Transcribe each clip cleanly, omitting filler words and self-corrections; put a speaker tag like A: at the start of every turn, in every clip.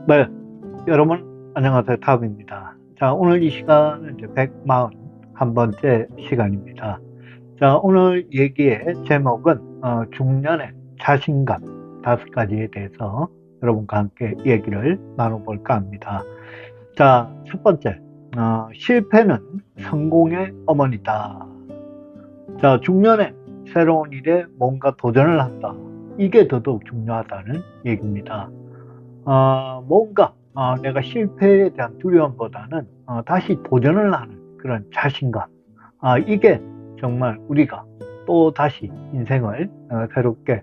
A: 네, 여러분 안녕하세요. 타업입니다. 자, 오늘 이 시간은 이제 141번째 시간입니다. 자, 오늘 얘기의 제목은 중년의 자신감 5가지에 대해서 여러분과 함께 얘기를 나눠볼까 합니다. 자, 첫 번째, 실패는 성공의 어머니다. 자, 중년에 새로운 일에 뭔가 도전을 한다. 이게 더더욱 중요하다는 얘기입니다. 뭔가 내가 실패에 대한 두려움보다는 다시 도전을 하는 그런 자신감, 이게 정말 우리가 또 다시 인생을 새롭게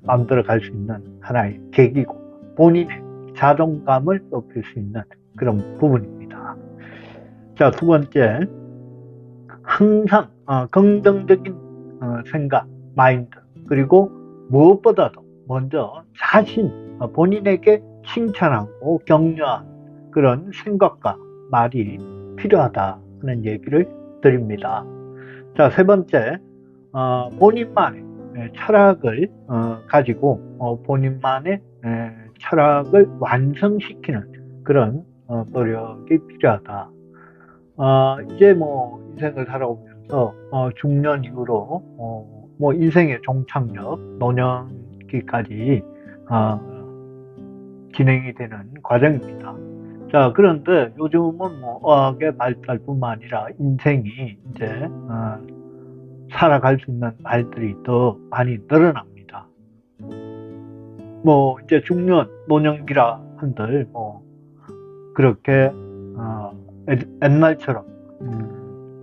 A: 만들어 갈 수 있는 하나의 계기고 본인의 자존감을 높일 수 있는 그런 부분입니다. 자, 두 번째, 항상 긍정적인 생각, 마인드, 그리고 무엇보다도 먼저 본인에게 칭찬하고 격려한 그런 생각과 말이 필요하다 하는 얘기를 드립니다. 자, 세 번째, 본인만의 철학을 가지고 본인만의 철학을 완성시키는 그런 노력이 필요하다. 이제 뭐 인생을 살아오면서 중년 이후로 뭐 인생의 종착역, 노년기까지 진행이 되는 과정입니다. 자, 그런데 요즘은 뭐 어학의 발달뿐만 아니라 인생이 이제 살아갈 수 있는 말들이 더 많이 늘어납니다. 뭐 이제 중년, 노년기라 한들 뭐 그렇게 옛날처럼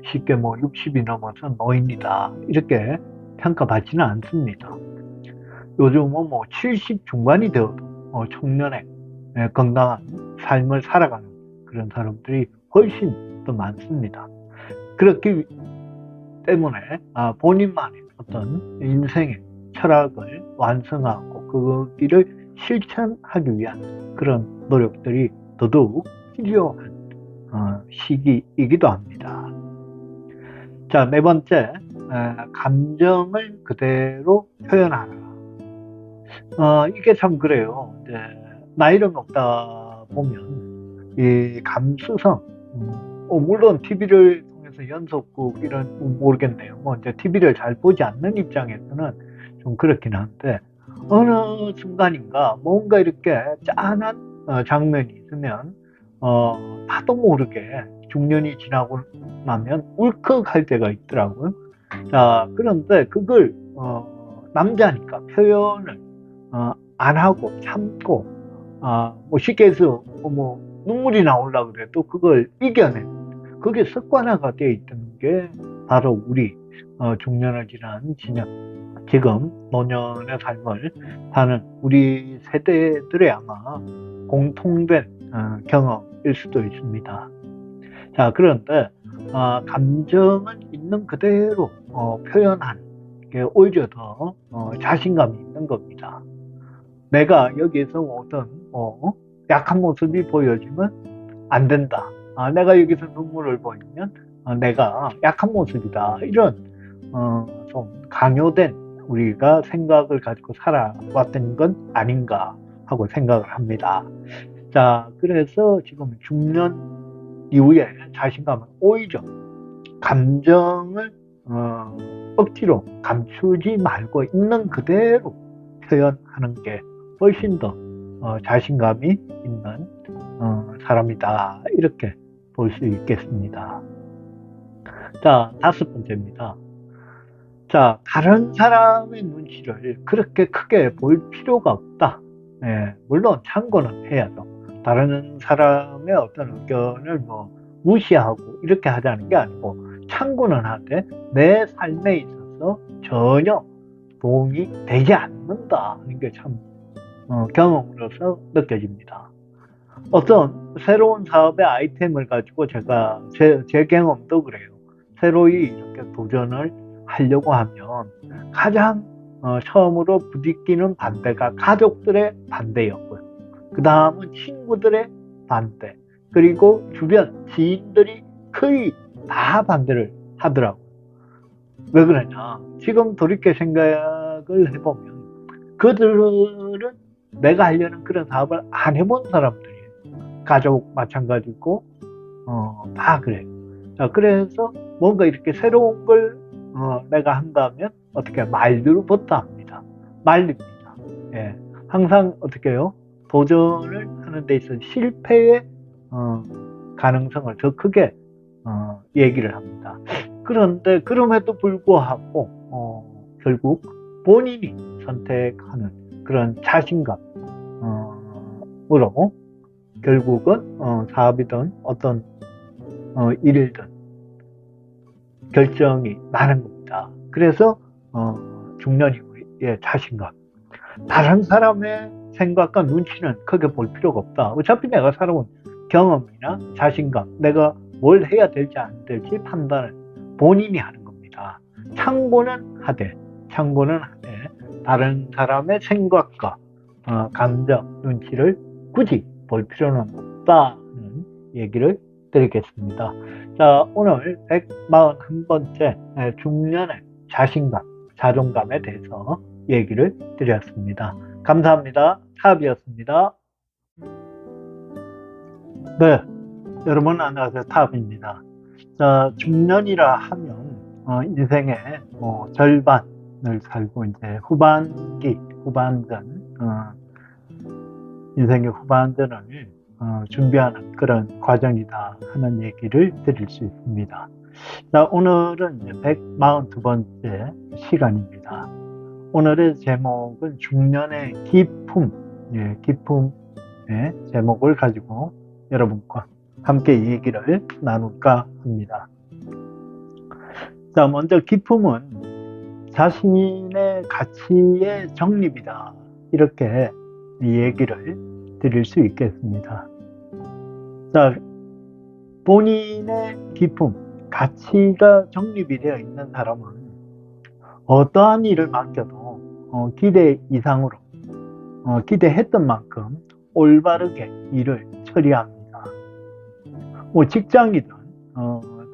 A: 쉽게 뭐 60이 넘어서 노인이다 이렇게 평가받지는 않습니다. 요즘은 뭐 70 중반이 되어도 청년의 건강한 삶을 살아가는 그런 사람들이 훨씬 더 많습니다. 그렇기 때문에 본인만의 어떤 인생의 철학을 완성하고 그 길을 실천하기 위한 그런 노력들이 더더욱 필요한 시기이기도 합니다. 자, 네 번째, 감정을 그대로 표현하라. 이게 참 그래요. 이제 나이를 먹다 보면 이 감수성, 물론 TV를 통해서 연속극 이런 모르겠네요. 뭐 이제 TV를 잘 보지 않는 입장에서는 좀 그렇긴 한데 어느 순간인가 뭔가 이렇게 짠한 장면이 있으면 나도 모르게 중년이 지나고 나면 울컥할 때가 있더라고요. 자, 그런데 그걸 남자니까 표현을 안 하고 참고 뭐 쉽게 해서 뭐 눈물이 나오려고 그래도 그걸 이겨내는 그게 습관화가 되어 있던 게 바로 우리 중년을 지난 지금 노년의 삶을 사는 우리 세대들의 아마 공통된 경험일 수도 있습니다. 자, 그런데 감정을 있는 그대로 표현하는 게 오히려 더 자신감이 있는 겁니다. 내가 여기에서 어떤 약한 모습이 보여지면 안 된다. 내가 여기서 눈물을 보이면 내가 약한 모습이다. 이런 좀 강요된 우리가 생각을 가지고 살아왔던 건 아닌가 하고 생각을 합니다. 자, 그래서 지금 중년 이후에 자신감은 오히려 감정을 억지로 감추지 말고 있는 그대로 표현하는 게 훨씬 더 자신감이 있는 사람이다 이렇게 볼 수 있겠습니다. 자, 다섯 번째입니다. 자, 다른 사람의 눈치를 그렇게 크게 볼 필요가 없다. 물론 참고는 해야죠. 다른 사람의 어떤 의견을 뭐 무시하고 이렇게 하자는 게 아니고 참고는 하되 내 삶에 있어서 전혀 도움이 되지 않는다 하는 게 참 경험으로서 느껴집니다. 어떤 새로운 사업의 아이템을 가지고 제 경험도 그래요. 새로이 이렇게 도전을 하려고 하면 가장 처음으로 부딪히는 반대가 가족들의 반대였고요. 그 다음은 친구들의 반대, 그리고 주변 지인들이 거의 다 반대를 하더라고요. 왜 그러냐? 지금 돌이켜 생각을 해보면 그들은 내가 하려는 그런 사업을 안 해본 사람들이에요. 가족 마찬가지고, 다 그래요. 자, 그래서 뭔가 이렇게 새로운 걸, 내가 한다면 어떻게 말들부터 합니다. 말립니다. 예. 항상 어떻게 해요? 도전을 하는 데 있어서 실패의, 가능성을 더 크게, 얘기를 합니다. 그런데 그럼에도 불구하고, 결국 본인이 선택하는 그런 자신감으로 결국은 사업이든 어떤 일이든 결정이 나는 겁니다. 그래서 중년 이후의 자신감. 다른 사람의 생각과 눈치는 크게 볼 필요가 없다. 어차피 내가 살아온 경험이나 자신감, 내가 뭘 해야 될지 안 될지 판단을 본인이 하는 겁니다. 참고는 하되 다른 사람의 생각과 감정, 눈치를 굳이 볼 필요는 없다는 얘기를 드리겠습니다. 자, 오늘 141번째 중년의 자신감, 자존감에 대해서 얘기를 드렸습니다. 감사합니다. 탑이었습니다. 네, 여러분 안녕하세요. 탑입니다. 자, 중년이라 하면 인생의 절반을 살고 이제 후반전, 인생의 후반전을 준비하는 그런 과정이다 하는 얘기를 드릴 수 있습니다. 자, 오늘은 이제 142번째 시간입니다. 오늘의 제목은 중년의 기품, 기품의 제목을 가지고 여러분과 함께 얘기를 나눌까 합니다. 자, 먼저 기품은 자신의 가치의 정립이다. 이렇게 얘기를 드릴 수 있겠습니다. 자, 본인의 기품, 가치가 정립이 되어 있는 사람은 어떠한 일을 맡겨도 기대 이상으로, 기대했던 만큼 올바르게 일을 처리합니다. 뭐 직장이든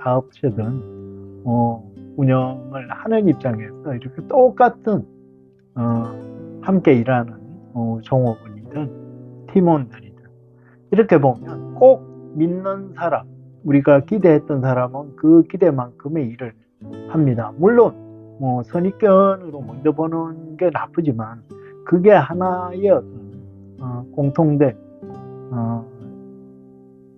A: 사업체든 운영을 하는 입장에서 이렇게 똑같은 함께 일하는 종업원이든 팀원들이든 이렇게 보면 꼭 믿는 사람, 우리가 기대했던 사람은 그 기대만큼의 일을 합니다. 물론 선입견으로 먼저 보는 게 나쁘지만 그게 하나의 어떤 공통된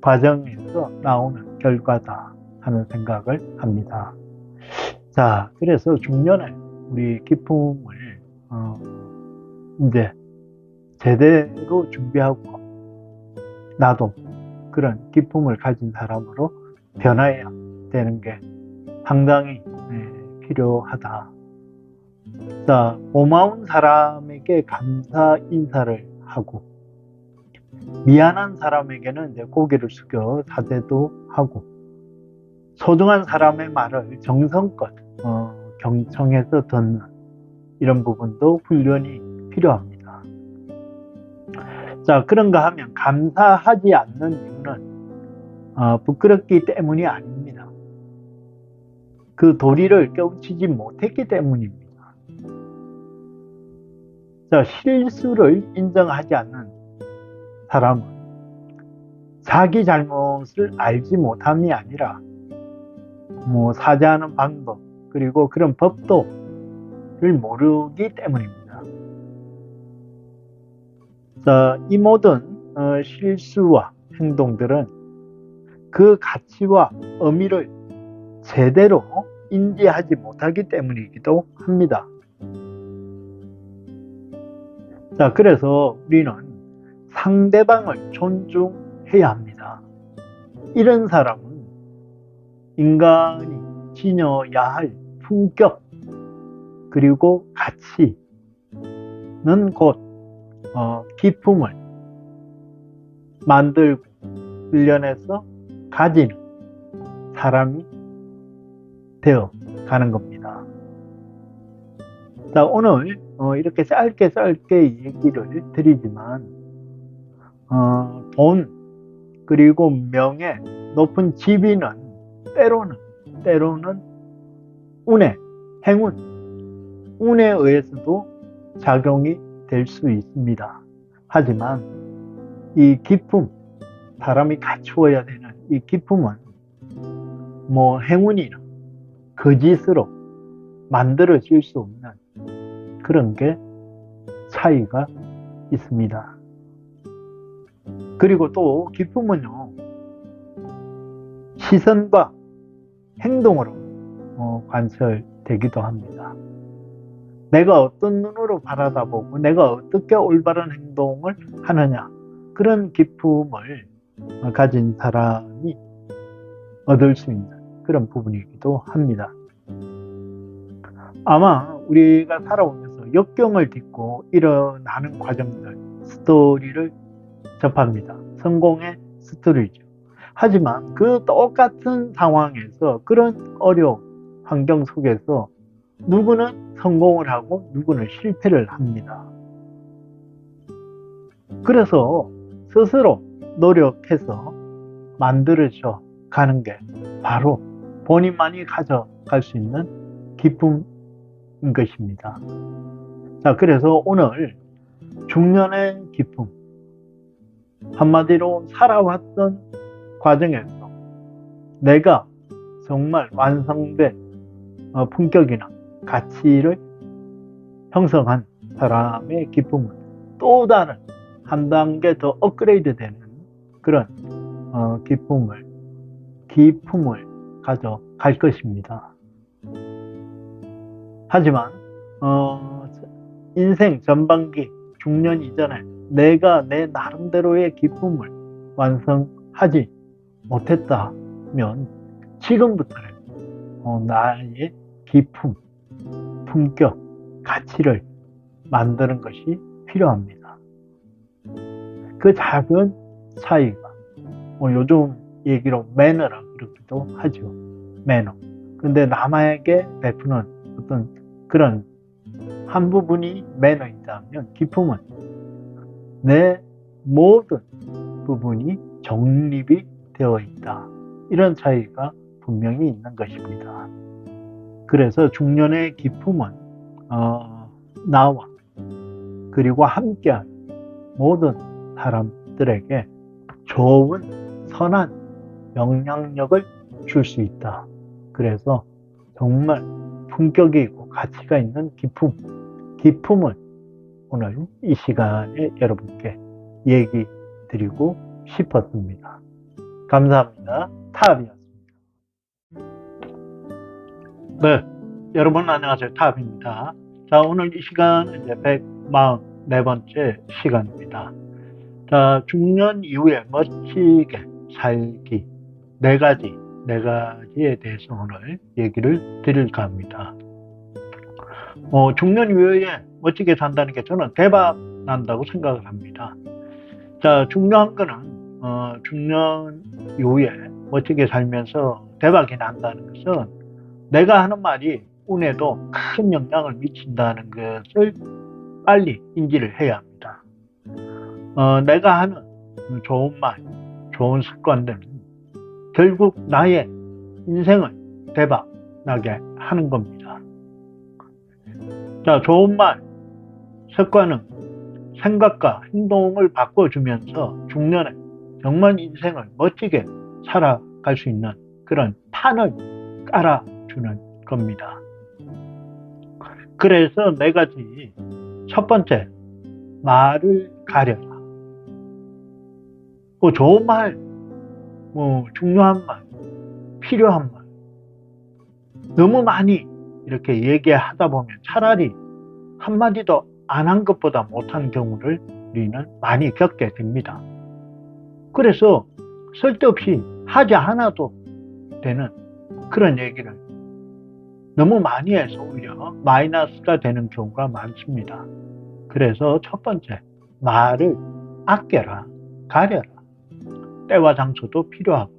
A: 과정에서 나오는 결과다 하는 생각을 합니다. 자, 그래서 중년에 우리 기품을 이제 제대로 준비하고 나도 그런 기품을 가진 사람으로 변화해야 되는 게 상당히 필요하다. 자, 고마운 사람에게 감사 인사를 하고 미안한 사람에게는 이제 고개를 숙여 사죄도 하고 소중한 사람의 말을 정성껏 경청해서 듣는 이런 부분도 훈련이 필요합니다. 자, 그런가 하면 감사하지 않는 이유는 부끄럽기 때문이 아닙니다. 그 도리를 깨우치지 못했기 때문입니다. 자, 실수를 인정하지 않는 사람은 자기 잘못을 알지 못함이 아니라 사죄하는 방법 그리고 그런 법도를 모르기 때문입니다. 자, 이 모든 실수와 행동들은 그 가치와 의미를 제대로 인지하지 못하기 때문이기도 합니다. 자, 그래서 우리는 상대방을 존중해야 합니다. 이런 사람은 인간이 지녀야 할 품격 그리고 가치는 곧 기품을 만들고 훈련해서 가지는 사람이 되어 가는 겁니다. 자, 오늘 이렇게 짧게 얘기를 드리지만 돈 그리고 명예, 높은 지위는 때로는 행운에 의해서도 작용이 될 수 있습니다. 하지만 이 기쁨, 사람이 갖추어야 되는 이 기쁨은 뭐 행운이나 거짓으로 만들어질 수 없는 그런 게 차이가 있습니다. 그리고 또 기쁨은요, 시선과 행동으로 관철되기도 합니다. 내가 어떤 눈으로 바라다보고 내가 어떻게 올바른 행동을 하느냐, 그런 기쁨을 가진 사람이 얻을 수 있는 그런 부분이기도 합니다. 아마 우리가 살아오면서 역경을 딛고 일어나는 과정들, 스토리를 접합니다. 성공의 스토리죠. 하지만 그 똑같은 상황에서 그런 어려운 환경 속에서 누구는 성공을 하고 누구는 실패를 합니다. 그래서 스스로 노력해서 만들어져 가는 게 바로 본인만이 가져갈 수 있는 기쁨인 것입니다. 자, 그래서 오늘 중년의 기쁨, 한마디로 살아왔던 과정에서 내가 정말 완성된 품격이나 가치를 형성한 사람의 기쁨은 또 다른 한 단계 더 업그레이드 되는 그런 기쁨을 가져갈 것입니다. 하지만 인생 전반기 중년 이전에 내가 내 나름대로의 기쁨을 완성하지 못했다면 지금부터는 나의 기쁨, 품격, 가치를 만드는 것이 필요합니다. 그 작은 차이가 요즘 얘기로 매너라 그러기도 하죠. 매너. 근데 남에게 베푸는 어떤 그런 한 부분이 매너이다면 기쁨은 내 모든 부분이 정립이 되어 있다. 이런 차이가 분명히 있는 것입니다. 그래서 중년의 기쁨은 나와 그리고 함께한 모든 사람들에게 좋은 선한 영향력을 줄 수 있다. 그래서 정말 품격이 있고 가치가 있는 기품을 오늘 이 시간에 여러분께 얘기 드리고 싶었습니다. 감사합니다. 탑이었습니다. 네, 여러분 안녕하세요. 탑입니다. 자, 오늘 이 시간은 이제 144번째 시간입니다. 자, 중년 이후에 멋지게 살기 네 가지에 대해서 오늘 얘기를 드릴까 합니다. 중년 이후에 멋지게 산다는 게 저는 대박 난다고 생각을 합니다. 자, 중요한 거는 중년 이후에 멋지게 살면서 대박이 난다는 것은 내가 하는 말이 운에도 큰 영향을 미친다는 것을 빨리 인지를 해야 합니다. 내가 하는 좋은 말, 좋은 습관들은 결국 나의 인생을 대박 나게 하는 겁니다. 자, 좋은 말, 습관은 생각과 행동을 바꿔주면서 중년에 정말 인생을 멋지게 살아갈 수 있는 그런 판을 깔아주는 겁니다. 그래서 네 가지. 첫 번째, 말을 가려라. 좋은 말, 중요한 말, 필요한 말 너무 많이 이렇게 얘기하다 보면 차라리 한마디도 안 한 것보다 못한 경우를 우리는 많이 겪게 됩니다. 그래서 쓸데없이 하지 않아도 되는 그런 얘기를 너무 많이 해서 오히려 마이너스가 되는 경우가 많습니다. 그래서 첫 번째, 말을 아껴라, 가려라. 때와 장소도 필요하고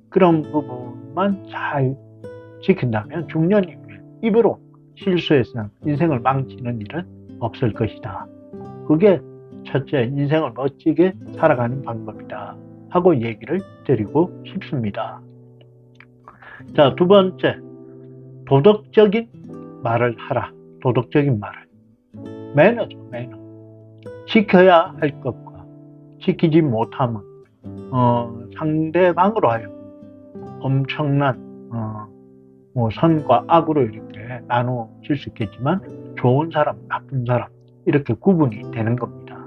A: 그런 부분만 잘 지킨다면 중년 이후에 입으로 실수해서 인생을 망치는 일은 없을 것이다. 그게 첫째, 인생을 멋지게 살아가는 방법이다 하고 얘기를 드리고 싶습니다. 자, 두 번째, 도덕적인 말을 하라. 도덕적인 말을. 매너죠, 매너. 지켜야 할 것과 지키지 못하면 상대방으로 하여 엄청난 뭐 선과 악으로 이렇게 나누어질 수 있겠지만 좋은 사람, 나쁜 사람 이렇게 구분이 되는 겁니다.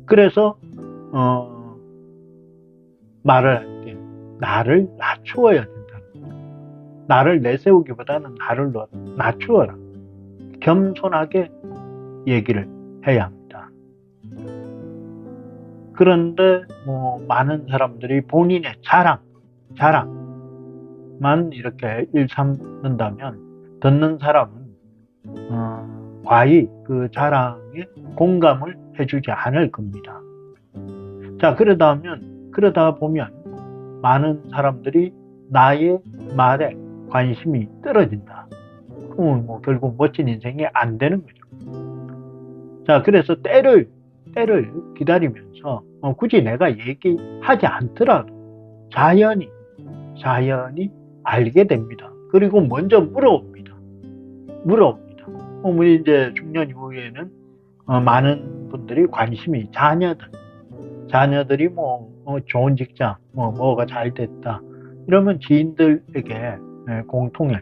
A: 그래서 말을 할 때 나를 낮추어야 된다는 거죠. 나를 내세우기보다는 나를 낮추어라. 겸손하게 얘기를 해야 합니다. 그런데 뭐 많은 사람들이 본인의 자랑만 이렇게 일삼는다면 듣는 사람은 과히 그 자랑에 공감을 해주지 않을 겁니다. 자, 그러다 보면 많은 사람들이 나의 말에 관심이 떨어진다. 뭐 결국 멋진 인생이 안 되는 거죠. 자, 그래서 때를 기다리면서 굳이 내가 얘기하지 않더라도 자연히 알게 됩니다. 그리고 먼저 물어옵니다. 우리 이제 중년 이후에는 많은 분들이 관심이 자녀들이 뭐 좋은 직장, 뭐가 잘 됐다. 이러면 지인들에게 공통의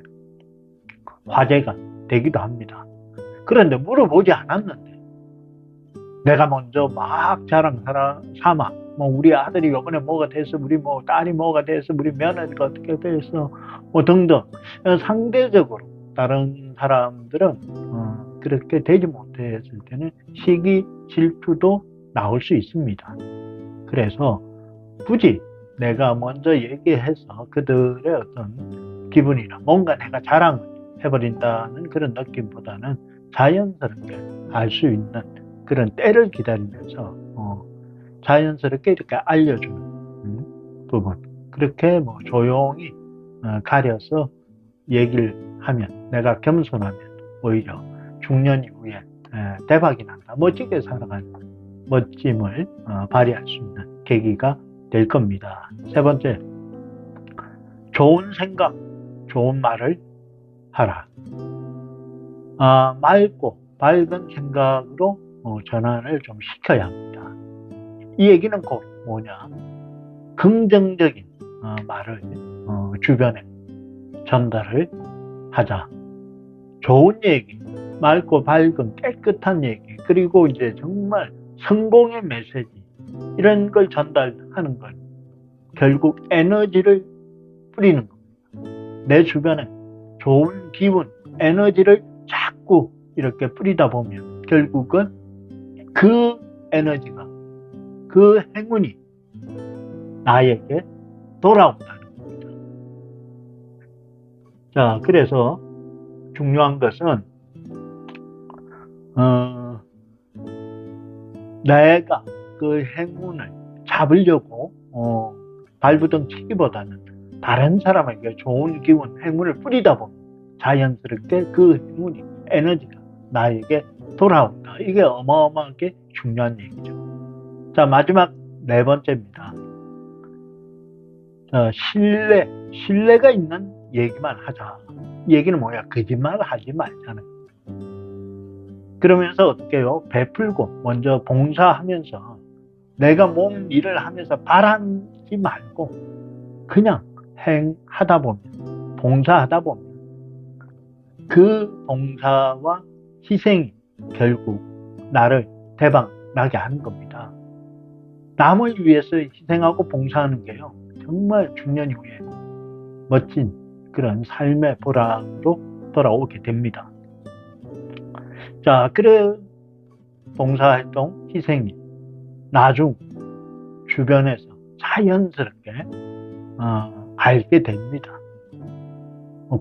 A: 화제가 되기도 합니다. 그런데 물어보지 않았는데 내가 먼저 막 자랑 삼아 뭐 우리 아들이 이번에 뭐가 됐어, 우리 뭐 딸이 뭐가 됐어, 우리 며느리가 어떻게 됐어, 뭐 등등 상대적으로 다른 사람들은 그렇게 되지 못했을 때는 시기 질투도 나올 수 있습니다. 그래서 굳이 내가 먼저 얘기해서 그들의 어떤 기분이나 뭔가 내가 자랑을 해버린다는 그런 느낌보다는 자연스럽게 알 수 있는 그런 때를 기다리면서 자연스럽게 이렇게 알려주는 부분, 그렇게 뭐 조용히 가려서 얘기를 하면, 내가 겸손하면 오히려 중년 이후에 대박이 난다, 멋지게 살아가는 멋짐을 발휘할 수 있는 계기가 될 겁니다. 세 번째, 좋은 생각, 좋은 말을 하라. 맑고 밝은 생각으로 전환을 좀 시켜야 합니다. 이 얘기는 곧 뭐냐, 긍정적인 말을 주변에 전달을 하자. 좋은 얘기, 맑고 밝은 깨끗한 얘기, 그리고 이제 정말 성공의 메시지, 이런 걸 전달하는 건 결국 에너지를 뿌리는 겁니다. 내 주변에 좋은 기분, 에너지를 자꾸 이렇게 뿌리다 보면 결국은 그 에너지가, 그 행운이 나에게 돌아온다는 겁니다. 자, 그래서 중요한 것은 내가 그 행운을 잡으려고 발부둥 치기보다는 다른 사람에게 좋은 기운, 행운을 뿌리다 보면 자연스럽게 그 행운이, 에너지가 나에게 돌아온다. 이게 어마어마하게 중요한 얘기죠. 자, 마지막 네 번째입니다. 신뢰가 있는 얘기만 하자. 이 얘기는 뭐야? 거짓말 하지 말자는. 그러면서 어떻게 해요? 베풀고 먼저 봉사하면서 내가 뭔 일을 하면서 바라지 말고 그냥 행하다 보면, 봉사하다 보면 그 봉사와 희생이 결국 나를 대박 나게 하는 겁니다. 남을 위해서 희생하고 봉사하는 게요, 정말 중년 이후에 멋진 그런 삶의 보람으로 돌아오게 됩니다. 자, 그래 봉사활동, 희생이 나중 주변에서 자연스럽게 알게 됩니다.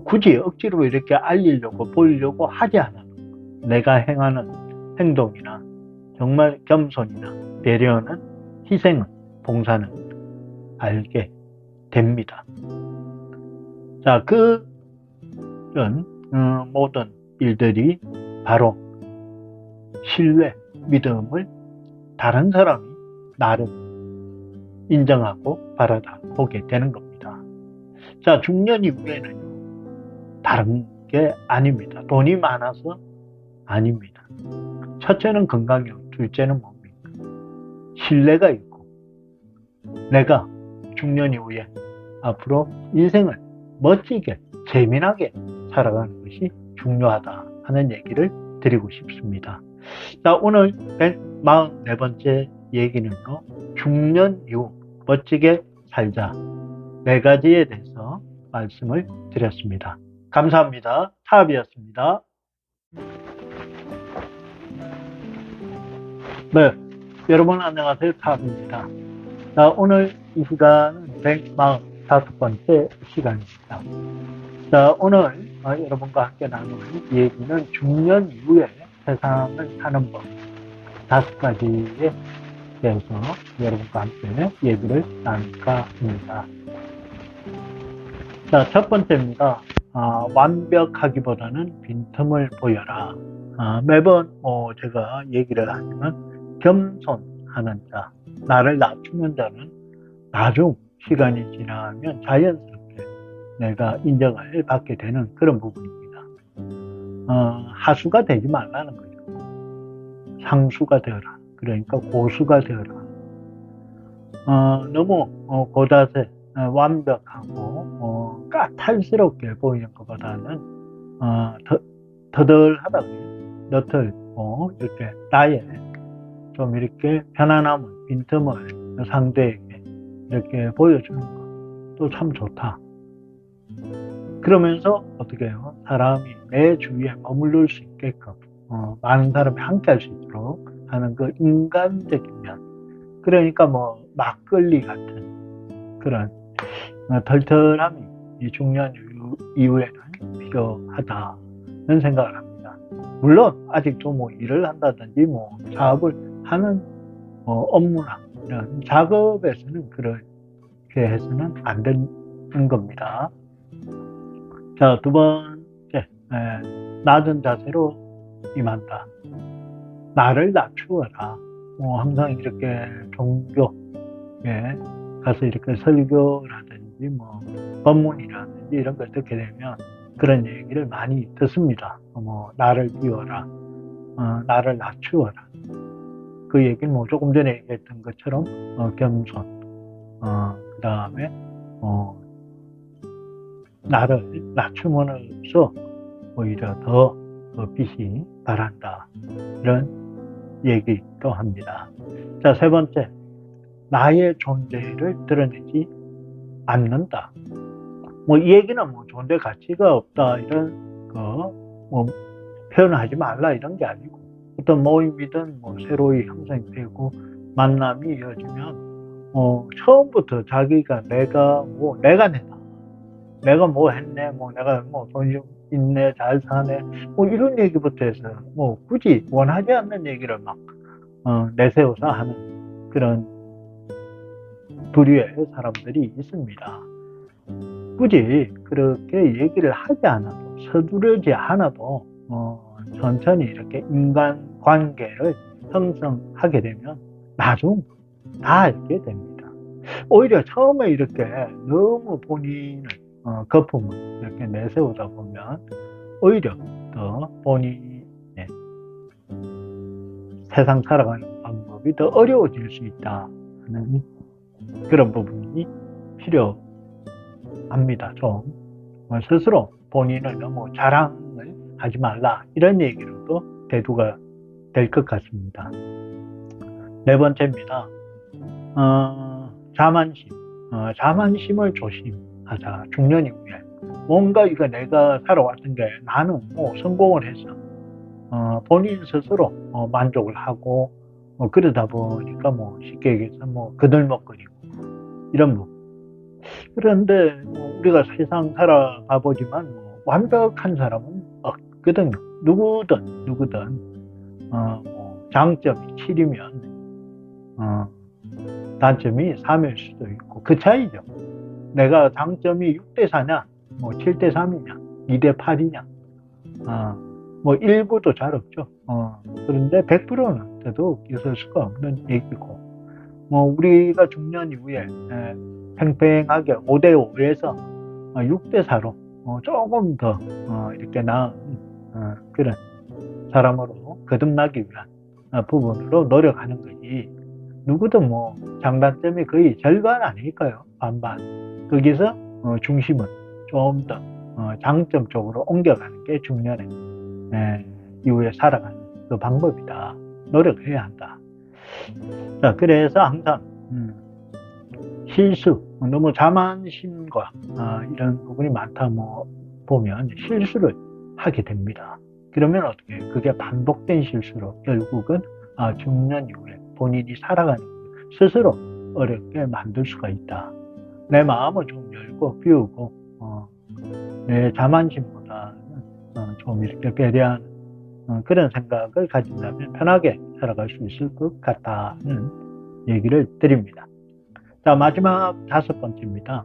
A: 굳이 억지로 이렇게 알리려고 보이려고 하지 않아도 내가 행하는 행동이나 정말 겸손이나 배려는, 희생은, 봉사는 알게 됩니다. 자, 그런 모든 일들이 바로 신뢰, 믿음을 다른 사람이 나를 인정하고 바라보게 되는 겁니다. 자, 중년 이후에는 다른 게 아닙니다. 돈이 많아서 아닙니다. 첫째는 건강이고, 둘째는 뭡니까? 신뢰가 있고, 내가 중년 이후에 앞으로 인생을 멋지게, 재미나게 살아가는 것이 중요하다 하는 얘기를 드리고 싶습니다. 자, 오늘 144번째 얘기는요, 중년 이후 멋지게 살자 4가지에 대해서 말씀을 드렸습니다. 감사합니다. 타압이었습니다. 네, 여러분 안녕하세요. 타압입니다. 자, 오늘 이 시간은 145번째 시간입니다. 자, 오늘 여러분과 함께 나눌 얘기는 중년 이후에 세상을 사는 법 5가지에 대해서 여러분과 함께 얘기를 나눌까 합니다. 자, 첫 번째입니다. 완벽하기보다는 빈틈을 보여라. 매번 제가 얘기를 하지만 겸손하는 자, 나를 낮추는 자는 나중 시간이 지나면 자연스럽게 내가 인정을 받게 되는 그런 부분입니다. 하수가 되지 말라는 거죠. 상수가 되어라. 그러니까 고수가 되어라. 너무 고다세, 완벽하고 까탈스럽게 보이는 것보다는 터덜하다고요. 너털고 이렇게 나의 좀 이렇게 편안함을, 빈틈을 상대에게 이렇게 보여주는 것도 참 좋다. 그러면서 어떻게 해요? 사람이 내 주위에 머무를 수 있게끔 많은 사람이 함께 할 수 있도록 하는 그 인간적인 면, 그러니까 뭐 막걸리 같은 그런 털털함이 이 중년 이후에는 필요하다는 생각을 합니다. 물론 아직도 뭐 일을 한다든지 뭐 사업을 하는 업무나 이런 작업에서는 그렇게 해서는 안 되는 겁니다. 자, 두 번째, 낮은 자세로 임한다. 나를 낮추어라. 항상 이렇게 종교에 가서 이렇게 설교라든지 뭐 법문이라든지 이런 걸 듣게 되면 그런 얘기를 많이 듣습니다. 나를 비워라. 나를 낮추어라. 그 얘기는 뭐 조금 전에 얘기했던 것처럼 겸손, 그 다음에 나를 낮춤으로써 오히려 더 빛이 발한다. 이런 얘기도 합니다. 자, 세 번째, 나의 존재를 드러내지 않는다. 뭐 이 얘기는 뭐 존재 가치가 없다 이런 거 뭐 표현을 하지 말라 이런 게 아니고, 어떤 모임이든 뭐 새로이 형성되고 만남이 이어지면 처음부터 자기가 내가 내다, 내가 뭐 했네, 뭐 내가 뭐 돈이 있네, 잘 사네, 뭐 이런 얘기부터 해서 뭐 굳이 원하지 않는 얘기를 막 내세워서 하는 그런 부류의 사람들이 있습니다. 굳이 그렇게 얘기를 하지 않아도, 서두르지 않아도 천천히 이렇게 인간관계를 형성하게 되면 나중 다 알게 됩니다. 오히려 처음에 이렇게 너무 본인의 거품을 이렇게 내세우다 보면 오히려 더 본인의 세상 살아가는 방법이 더 어려워질 수 있다 하는 그런 부분이 필요합니다. 좀 스스로 본인을 너무 자랑을 하지 말라 이런 얘기로도 대두가 될 것 같습니다. 네 번째입니다. 자만심. 자만심을 조심하자. 중년 이후에 뭔가 이거 내가 살아왔던 게 나는 뭐 성공을 해서 본인 스스로 만족을 하고 그러다 보니까 뭐 쉽게 얘기해서 뭐 그들먹거리고 이런 부분. 그런데 우리가 세상 살아가 보지만 완벽한 사람은 없거든요. 누구든 장점이 7이면 단점이 3일 수도 있고 그 차이죠. 내가 장점이 6대4냐 뭐 7대3이냐 2대8이냐 뭐 일부도 잘 없죠. 그런데 100%는 돼도 있을 수가 없는 얘기고, 뭐 우리가 중년 이후에 팽팽하게 5대5에서 6대4로 조금 더 이렇게 나은 그런 사람으로 거듭나기 위한 부분으로 노력하는 거지. 누구도 뭐 장단점이 거의 절반 아닐까요? 반반. 거기서 중심을 좀 더 장점 쪽으로 옮겨가는 게 중년의 이후에 살아가는 그 방법이다. 노력해야 한다. 자, 그래서 항상 실수, 너무 자만심과 이런 부분이 많다 보면 실수를 하게 됩니다. 그러면 어떻게 그게 반복된 실수로 결국은 중년 이후에 본인이 살아가는 스스로 어렵게 만들 수가 있다. 내 마음을 좀 열고 비우고 내 자만심보다는 좀 이렇게 배려하는 그런 생각을 가진다면 편하게 살아갈 수 있을 것 같다는 얘기를 드립니다. 자, 마지막 5번째입니다.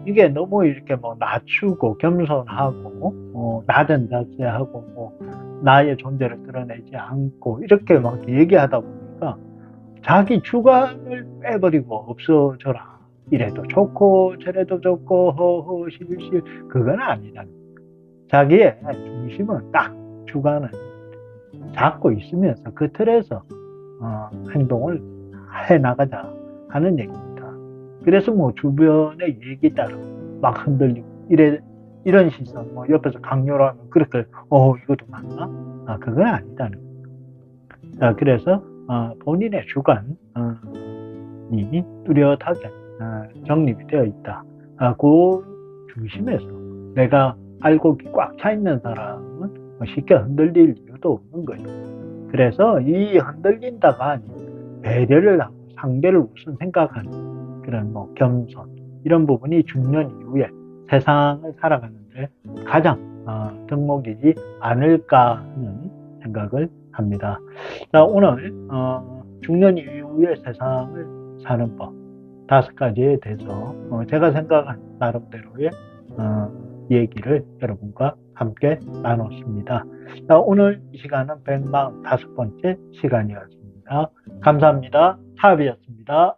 A: 이게 너무 이렇게 낮추고 겸손하고 낮은 자세하고 나의 존재를 드러내지 않고 이렇게 막 얘기하다 보니까 자기 주관을 빼버리고 없어져라. 이래도 좋고 저래도 좋고 허허 실실 그건 아니다. 자기의 중심은 딱 주관을 잡고 있으면서 그 틀에서 행동을 해나가자 하는 얘기입니다. 그래서 주변의 얘기 따라 막 흔들리고 이런 시선 옆에서 강요를 하면 그렇게 이것도 맞나? 그건 아니다는 거예요. 자, 그래서 본인의 주관이 뚜렷하게 정립이 되어 있다. 그 중심에서 내가 알곡이 꽉 차 있는 사람은 쉽게 흔들릴 이유도 없는 거예요. 그래서 이 흔들린다가 배려를 하고 상대를 우선 생각하는 그런 겸손 이런 부분이 중년 이후에 세상을 살아가는데 가장 덕목이지 않을까 하는 생각을 합니다. 자, 오늘 중년 이후의 세상을 사는 법 5가지에 대해서 제가 생각한 나름대로의 얘기를 여러분과 함께 나눴습니다. 자, 오늘 이 시간은 145번째 시간이었습니다. 감사합니다. 타협이었습니다.